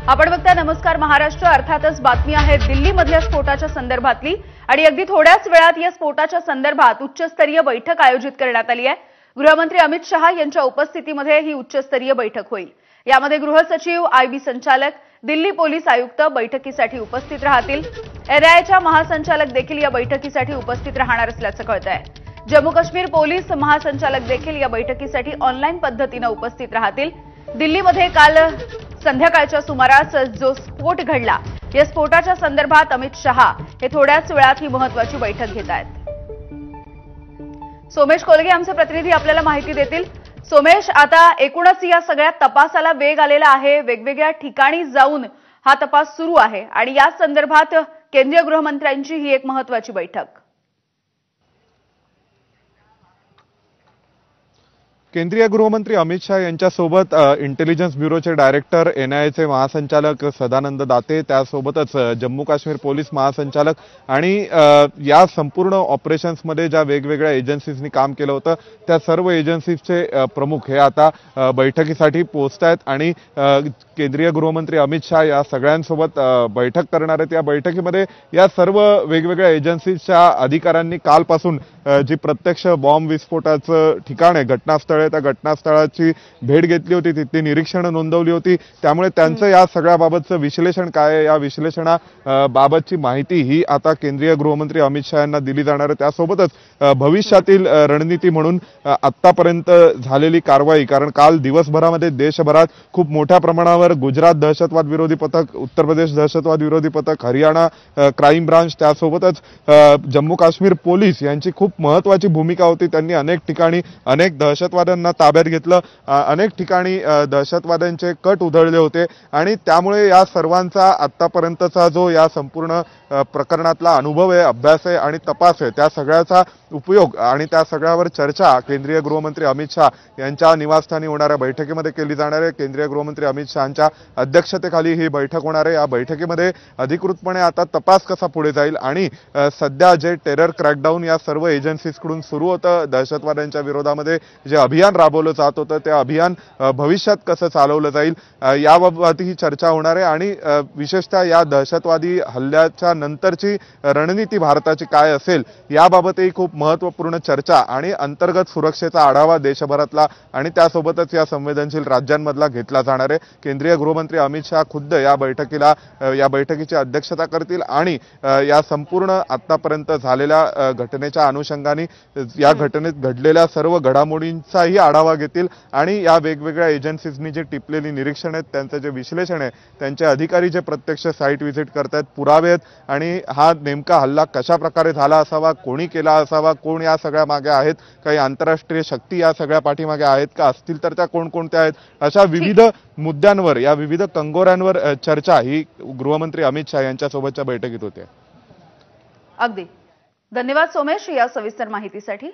आपण बघता नमस्कार महाराष्ट्र। अर्थातच बातमी आहे दिल्लीमधल्या स्फोटाच्या संदर्भातली आणि अगदी थोड्याच वेळात या स्फोटाच्या संदर्भात उच्चस्तरीय बैठक आयोजित करण्यात आली आहे। गृहमंत्री अमित शहा यांच्या उपस्थितीमध्ये ही उच्चस्तरीय बैठक होईल। यामध्ये गृहसचिव, आयबी संचालक, दिल्ली पोलीस आयुक्त बैठकीसाठी उपस्थित राहतील। एनआयएच्या महासंचालक देखील या बैठकीसाठी उपस्थित राहणार असल्याचं कळतंय। जम्मू काश्मीर पोलीस महासंचालक देखील या बैठकीसाठी ऑनलाईन पद्धतीने उपस्थित राहतील। दिल्लीमध्ये काल संध्याकाळच्या सुमारास जो स्फोट घडला, या स्फोटाच्या संदर्भात अमित शहा हे थोड्याच वेळात ही महत्त्वाची बैठक घेत आहेत। सोमेश कोलगे आमचे प्रतिनिधी आपल्याला माहिती देतील। सोमेश, आता एकूणच या सगळ्या तपासाला वेग आलेला आहे। वेगवेगळ्या ठिकाणी जाऊन हा तपास सुरू आहे आणि या संदर्भात केंद्रीय गृहमंत्र्यांची ही एक महत्त्वाची बैठक। केंद्रीय गृहमंत्री अमित शहा यांच्यासोबत इंटेलिजन्स ब्युरोचे डायरेक्टर, एनआयएचे महासंचालक सदानंद दाते, त्यासोबतच जम्मू काश्मीर पोलीस महासंचालक आणि या संपूर्ण ऑपरेशन्समध्ये ज्या वेगवेगळ्या एजन्सीजनी काम केलं होतं त्या सर्व एजन्सीजचे प्रमुख हे आता बैठकीसाठी पोहोचतायत आणि केंद्रीय गृहमंत्री अमित शहा या सगळ्यांसोबत बैठक करणार आहेत। या बैठकीमध्ये या सर्व वेगवेगळ्या एजन्सीजच्या अधिकाऱ्यांनी कालपासून जी प्रत्यक्ष बॉम्ब विस्फोटाचं ठिकाण आहे, घटनास्थळ आहे, त्या घटनास्थळाची भेट घेतली होती, तिथली निरीक्षणं नोंदवली होती। त्यामुळे त्यांचं या सगळ्याबाबतचं विश्लेषण काय आहे, या विश्लेषणाबाबतची माहिती ही आता केंद्रीय गृहमंत्री अमित शहा यांना दिली जाणार आहे। त्यासोबतच भविष्यातील रणनीती म्हणून आतापर्यंत झालेली कारवाई, कारण काल दिवसभरामध्ये देशभरात खूप मोठ्या प्रमाणावर गुजरात दहशतवाद विरोधी पथक, उत्तर प्रदेश दहशतवाद विरोधी पथक, हरियाणा क्राईम ब्रांच, त्यासोबतच जम्मू काश्मीर पोलीस यांची खूप महत्त्वाची भूमिका होती। त्यांनी अनेक ठिकाणी अनेक दहशतवाद्यांना ताब्यात घेतलं, अनेक ठिकाणी दहशतवाद्यांचे कट उधळले होते आणि त्यामुळे या सर्वांचा आतापर्यंतचा जो या संपूर्ण प्रकरणातला अनुभव आहे, अभ्यास आहे आणि तपास आहे, त्या सगळ्याचा उपयोग आणि त्या सगळ्यावर चर्चा केंद्रीय गृहमंत्री अमित शहा यांच्या निवासस्थानी होणाऱ्या बैठकीमध्ये केली जाणार आहे। केंद्रीय गृहमंत्री अमित शहांच्या अध्यक्षतेखाली ही बैठक होणार आहे। या बैठकीमध्ये अधिकृतपणे आता तपास कसा पुढे जाईल आणि सध्या जे टेरर क्रॅकडाऊन या सर्व एजन्सीजकडून सुरू होतं, दहशतवाद्यांच्या विरोधामध्ये जे अभियान राबवलं जात होतं, ते अभियान भविष्यात कसं चालवलं जाईल याबाबत ही चर्चा होणार आहे आणि विशेषतः या दहशतवादी हल्ल्याच्या नंतरची रणनीती भारताची काय असेल याबाबतही खूप महत्त्वपूर्ण चर्चा आणि अंतर्गत सुरक्षेचा आढावा देशभरातला आणि त्यासोबतच या संवेदनशील राज्यांमधला घेतला जाणार आहे। केंद्रीय गृहमंत्री अमित शहा खुद्द या बैठकीची अध्यक्षता करतील आणि या संपूर्ण आतापर्यंत झालेल्या घटनेच्या अनुषंगाने या घटनेत घडलेल्या सर्व घडामोडींचाही आढावा घेतील आणि या वेगवेगळ्या एजन्सीजनी जे टिपलेली निरीक्षण आहेत, त्यांचं जे विश्लेषण आहे, त्यांचे अधिकारी जे प्रत्यक्ष साईट व्हिजिट करतायत, पुरावे आहेत आणि हा नेमका हल्ला कशा प्रकारे झाला असावा, कोणी केला असावा, कोण या सगळ्या मागे आहेत, काही आंतरराष्ट्रीय शक्ती या सगळ्या पाठीमागे आहेत का, असतील तर त्या कोणकोणत्या आहेत, अशा विविध मुद्द्यांवर, या विविध कंगोऱ्यांवर चर्चा ही गृहमंत्री अमित शहा यांच्यासोबतच्या बैठकीत होते। अगदी धन्यवाद सोमेश या सविस्तर माहितीसाठी।